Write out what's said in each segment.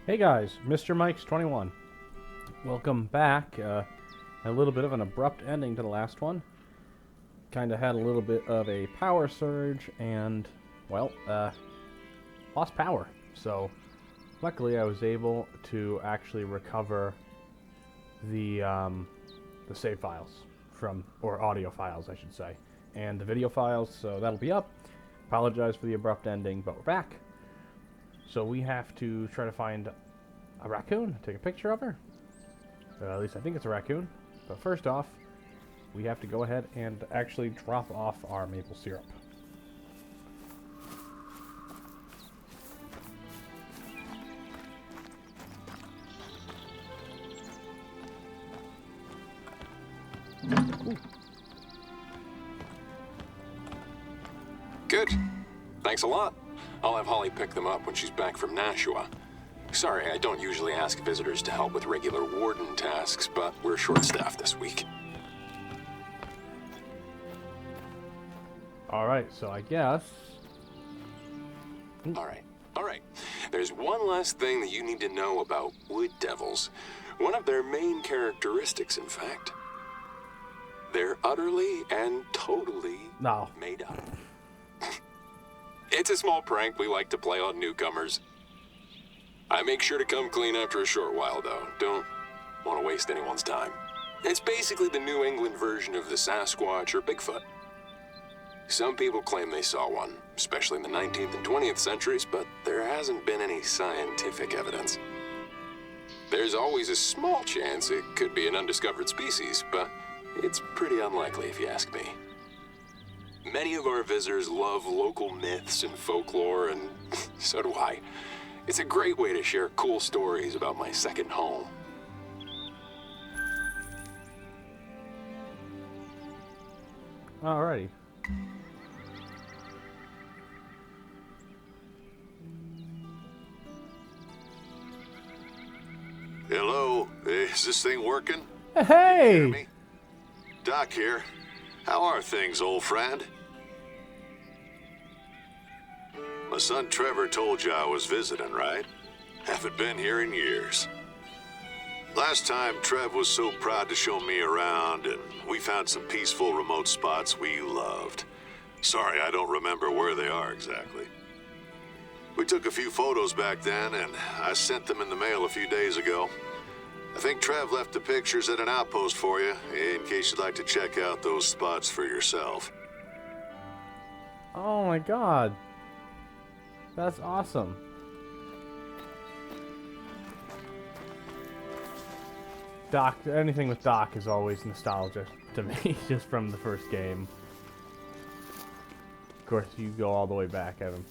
Hey guys, Mr. Mike's 21. Welcome back. A little bit of an abrupt ending to the last one. Kind of had a little bit of a power surge and, well, lost power. So, luckily I was able to actually recover the save files or audio files, I should say, and the video files, so that'll be up. Apologize for the abrupt ending, but we're back. So we have to try to find a raccoon, take a picture of her. At least I think it's a raccoon. But first off, we have to go ahead and actually drop off our maple syrup. Ooh. Good. Thanks a lot. I'll have Holly pick them up when she's back from Nashua. Sorry, I don't usually ask visitors to help with regular warden tasks, but we're short-staffed this week. Alright, so I guess... Alright. There's one last thing that you need to know about wood devils. One of their main characteristics, in fact. They're utterly and totally made up. It's a small prank we like to play on newcomers. I make sure to come clean after a short while, though. Don't want to waste anyone's time. It's basically the New England version of the Sasquatch or Bigfoot. Some people claim they saw one, especially in the 19th and 20th centuries, but there hasn't been any scientific evidence. There's always a small chance it could be an undiscovered species, but it's pretty unlikely if you ask me. Many of our visitors love local myths and folklore, and so do I. It's a great way to share cool stories about my second home. Alrighty. Hello, is this thing working? Hey! Hear me? Doc here. How are things, old friend? My son Trevor told you I was visiting, right? Haven't been here in years. Last time, Trev was so proud to show me around, and we found some peaceful remote spots we loved. Sorry, I don't remember where they are exactly. We took a few photos back then, and I sent them in the mail a few days ago. I think Trev left the pictures at an outpost for you, in case you'd like to check out those spots for yourself. Oh my god. That's awesome. Doc, anything with Doc is always nostalgic to me, just from the first game. Of course, you go all the way back. I've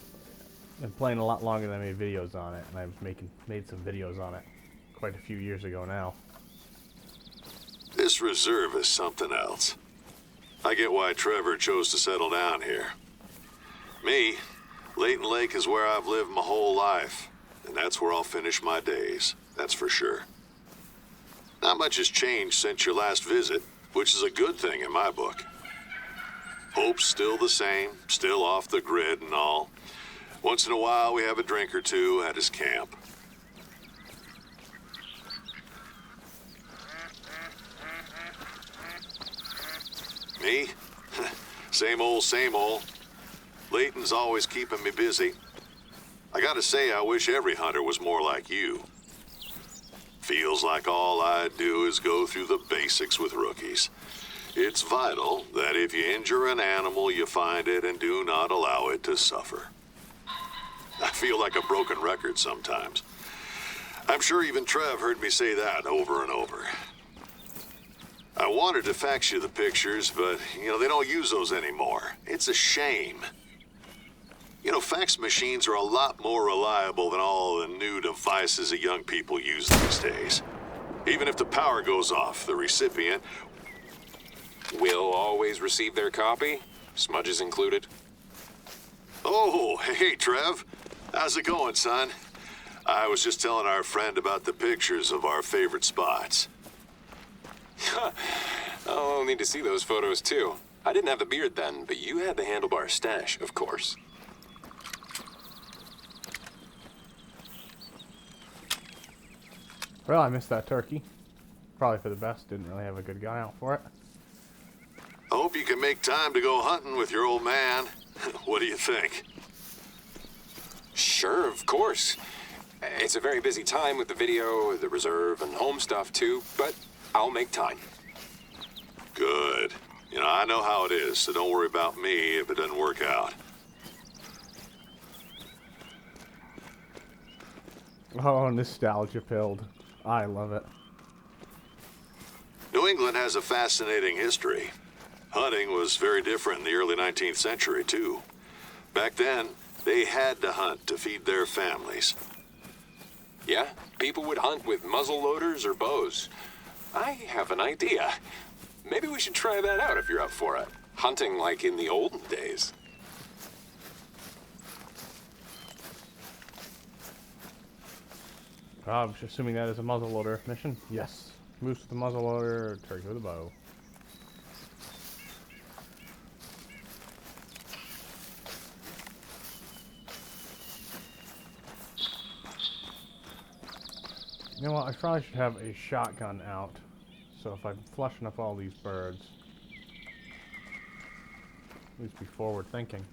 been playing a lot longer than I made videos on it, and I've made some videos on it quite a few years ago now. This reserve is something else. I get why Trevor chose to settle down here. Me, Layton Lake is where I've lived my whole life, and that's where I'll finish my days, that's for sure. Not much has changed since your last visit, which is a good thing in my book. Hope's still the same, still off the grid and all. Once in a while, we have a drink or two at his camp. Me? Same old, same old. Layton's always keeping me busy. I gotta say, I wish every hunter was more like you. Feels like all I do is go through the basics with rookies. It's vital that if you injure an animal, you find it and do not allow it to suffer. I feel like a broken record sometimes. I'm sure even Trev heard me say that over and over. I wanted to fax you the pictures, but, they don't use those anymore. It's a shame. Fax machines are a lot more reliable than all the new devices that young people use these days. Even if the power goes off, the recipient will always receive their copy, smudges included. Oh, hey, Trev. How's it going, son? I was just telling our friend about the pictures of our favorite spots. I'll need to see those photos, too. I didn't have the beard then, but you had the handlebar stash, of course. Well, I missed that turkey. Probably for the best. Didn't really have a good guy out for it. I hope you can make time to go hunting with your old man. What do you think? Sure, of course. It's a very busy time with the video, the reserve, and home stuff too, but I'll make time. Good. You know, I know how it is, so don't worry about me if it doesn't work out. Oh, nostalgia pilled. I love it. New England has a fascinating history. Hunting was very different in the early 19th century, too. Back then, they had to hunt to feed their families. Yeah, people would hunt with muzzle loaders or bows. I have an idea. Maybe we should try that out if you're up for it. Hunting like in the olden days. I'm just assuming that is a muzzleloader mission. Yes. Moose with the muzzleloader, turkey with a bow. You know what? I probably should have a shotgun out. So if I'm flushing up all these birds, at least be forward thinking.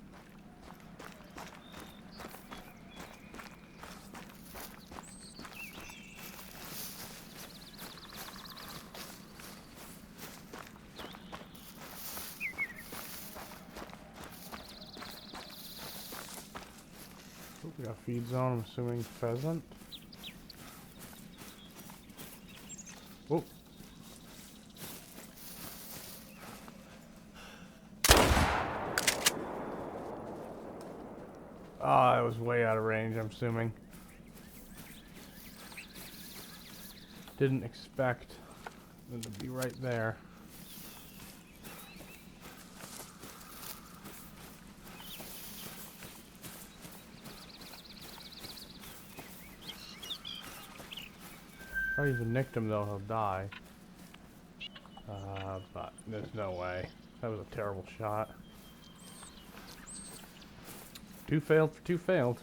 Oh, we got feed zone, I'm assuming pheasant. Oh. Ah, that was way out of range, I'm assuming. Didn't expect them to be right there. If I even nicked him though, he'll die. But there's no way. That was a terrible shot. Two failed for two failed.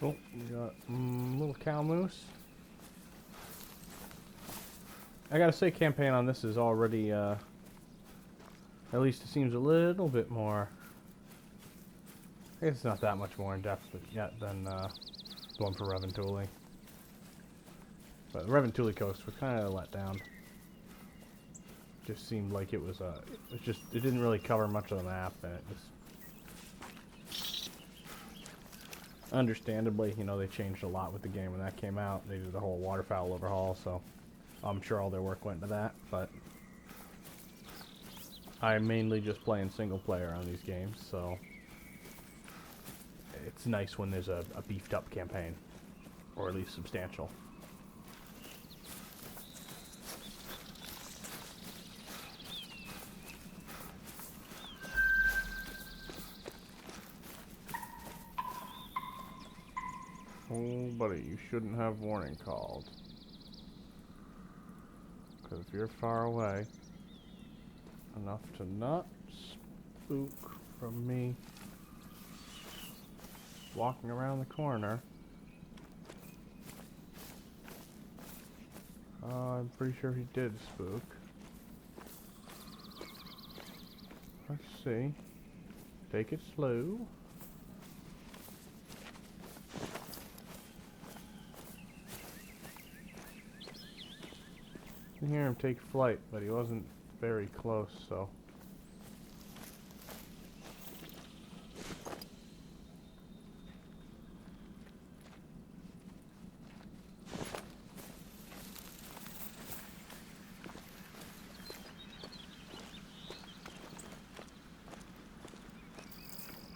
Oh, we got little cow moose. I gotta say, campaign on this is already, at least it seems a little bit more. I guess it's not that much more in depth yet than the one for Reventuli. But the Reventuli coast was kind of let down. Just seemed like it was it didn't really cover much of the map, and it was. Understandably, you know, they changed a lot with the game when that came out. They did the whole waterfowl overhaul, so I'm sure all their work went into that, but I'm mainly just playing single player on these games, so it's nice when there's a beefed up campaign, or at least substantial. Oh, buddy, you shouldn't have warning called. Because if you're far away enough to not spook from me walking around the corner, I'm pretty sure he did spook. Let's see. Take it slow. I can hear him take flight, but he wasn't very close, so.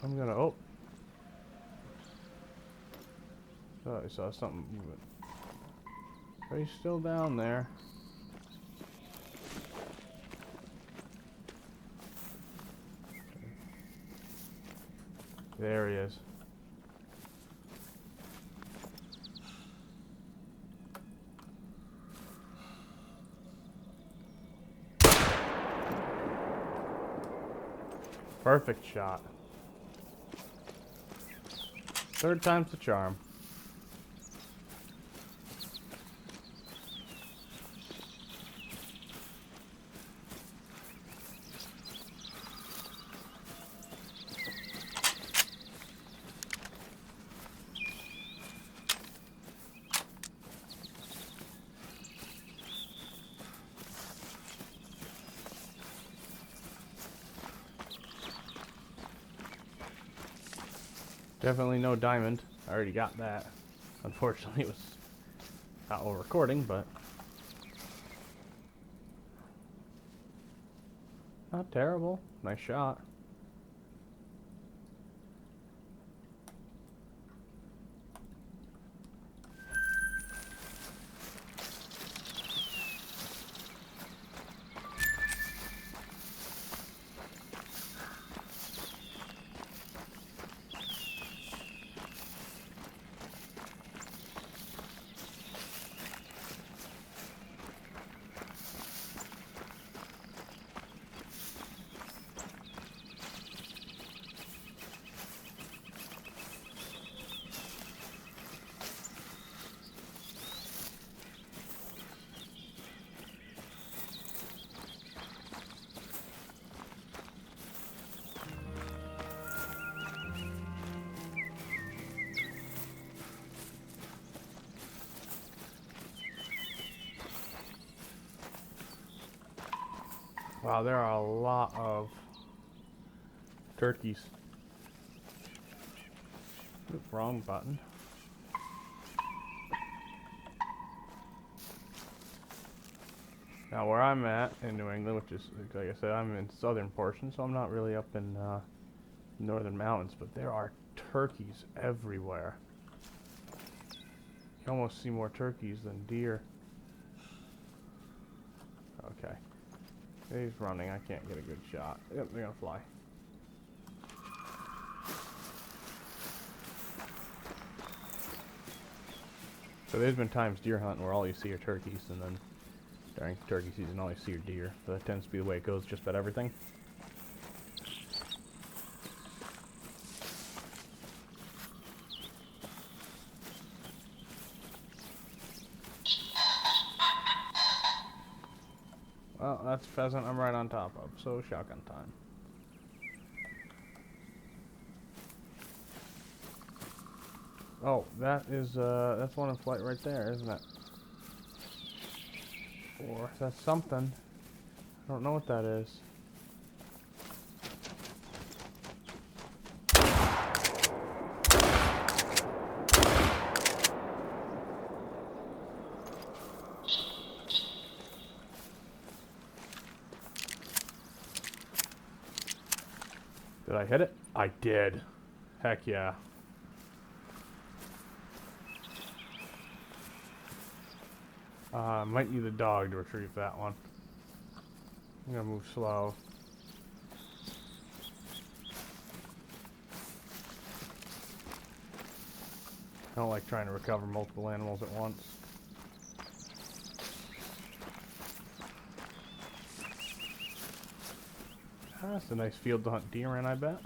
I'm gonna, oh. Oh, I saw something moving. Are you still down there? There he is. Perfect shot. Third time's the charm. Definitely no diamond. I already got that. Unfortunately, it was not while recording, but not terrible. Nice shot. Wow, there are a lot of turkeys. Oops, wrong button. Now, where I'm at in New England, which is, like I said, I'm in southern portion, so I'm not really up in northern mountains, but there are turkeys everywhere. You can almost see more turkeys than deer. Okay. He's running. I can't get a good shot. Yep, they're gonna fly. So there's been times deer hunting where all you see are turkeys, and then during turkey season all you see are deer. So that tends to be the way it goes just about everything. Well, that's pheasant I'm right on top of, so shotgun time. Oh, that is, that's one in flight right there, isn't it? Or that's something. I don't know what that is. Did I hit it? I did. Heck yeah. Might need a dog to retrieve that one. I'm gonna move slow. I don't like trying to recover multiple animals at once. That's a nice field to hunt deer in, I bet.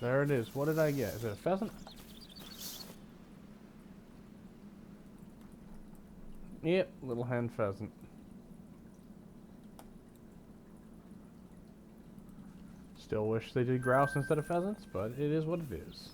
There it is. What did I get? Is it a pheasant? Yep, little hen pheasant. Still wish they did grouse instead of pheasants, but it is what it is.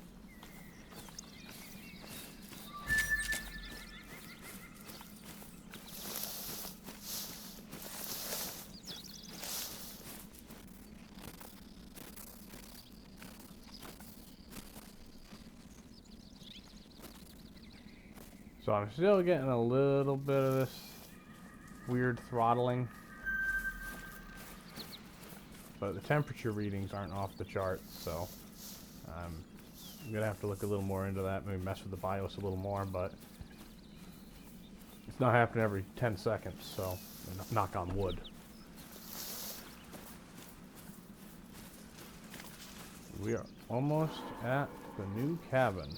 So I'm still getting a little bit of this weird throttling, but the temperature readings aren't off the charts, so I'm gonna have to look a little more into that, maybe mess with the BIOS a little more, but it's not happening every 10 seconds, so knock on wood. We are almost at the new cabin.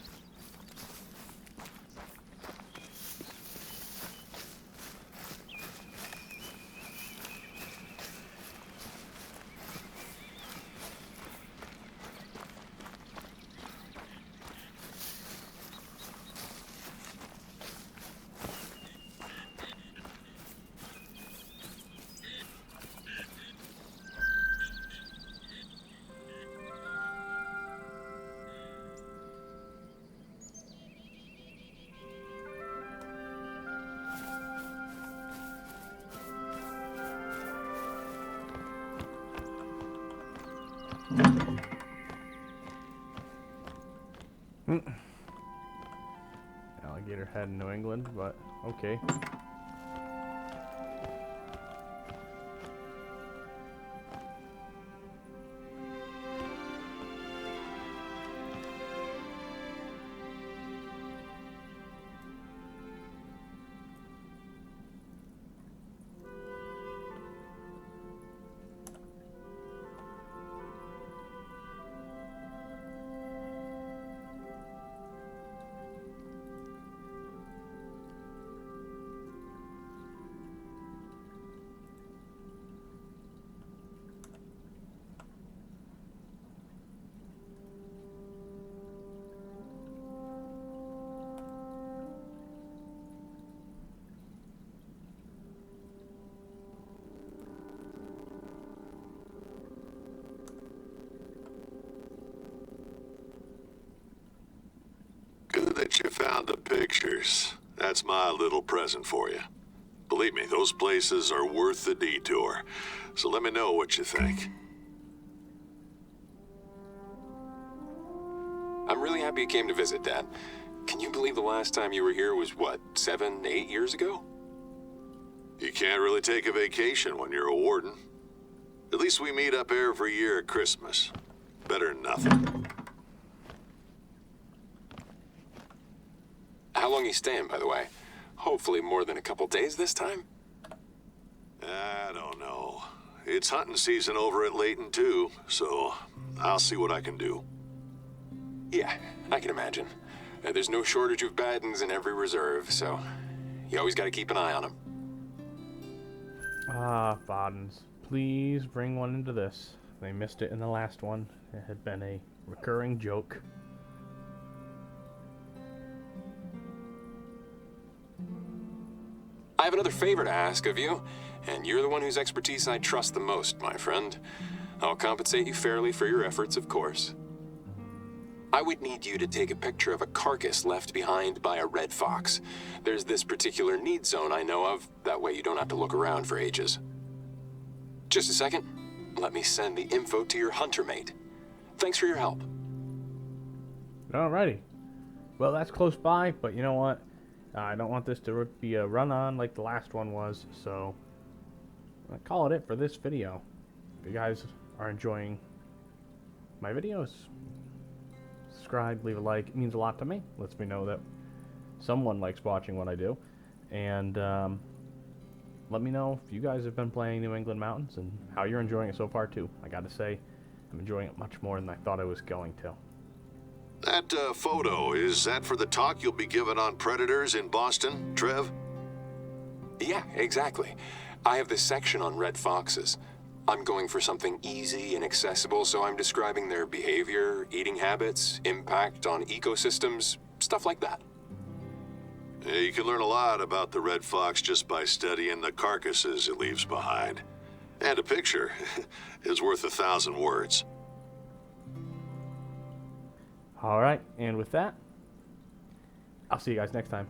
Alligator head in New England, but okay. Good that you found the pictures. That's my little present for you. Believe me, those places are worth the detour. So let me know what you think. I'm really happy you came to visit, Dad. Can you believe the last time you were here was, what, 7, 8 years ago? You can't really take a vacation when you're a warden. At least we meet up every year at Christmas. Better than nothing. How long are you staying, by the way? Hopefully more than a couple days this time? I don't know. It's hunting season over at Layton, too, so I'll see what I can do. Yeah, I can imagine. There's no shortage of Baddens in every reserve, so you always got to keep an eye on them. Ah, Baddens. Please bring one into this. They missed it in the last one. It had been a recurring joke. I have another favor to ask of you, and you're the one whose expertise I trust the most, my friend. I'll compensate you fairly for your efforts, of course. I would need you to take a picture of a carcass left behind by a red fox. There's this particular need zone I know of. That way you don't have to look around for ages. Just a second. Let me send the info to your hunter mate. Thanks for your help. Alrighty. Well, that's close by, but you know what? I don't want this to be a run-on like the last one was, so I'm gonna call it for this video. If you guys are enjoying my videos, subscribe, leave a like. It means a lot to me. Lets me know that someone likes watching what I do. And let me know if you guys have been playing New England Mountains and how you're enjoying it so far too. I gotta say, I'm enjoying it much more than I thought I was going to. That photo, is that for the talk you'll be giving on predators in Boston, Trev? Yeah, exactly. I have this section on red foxes. I'm going for something easy and accessible, so I'm describing their behavior, eating habits, impact on ecosystems, stuff like that. Yeah, you can learn a lot about the red fox just by studying the carcasses it leaves behind. And a picture is worth 1,000 words. All right, and with that, I'll see you guys next time.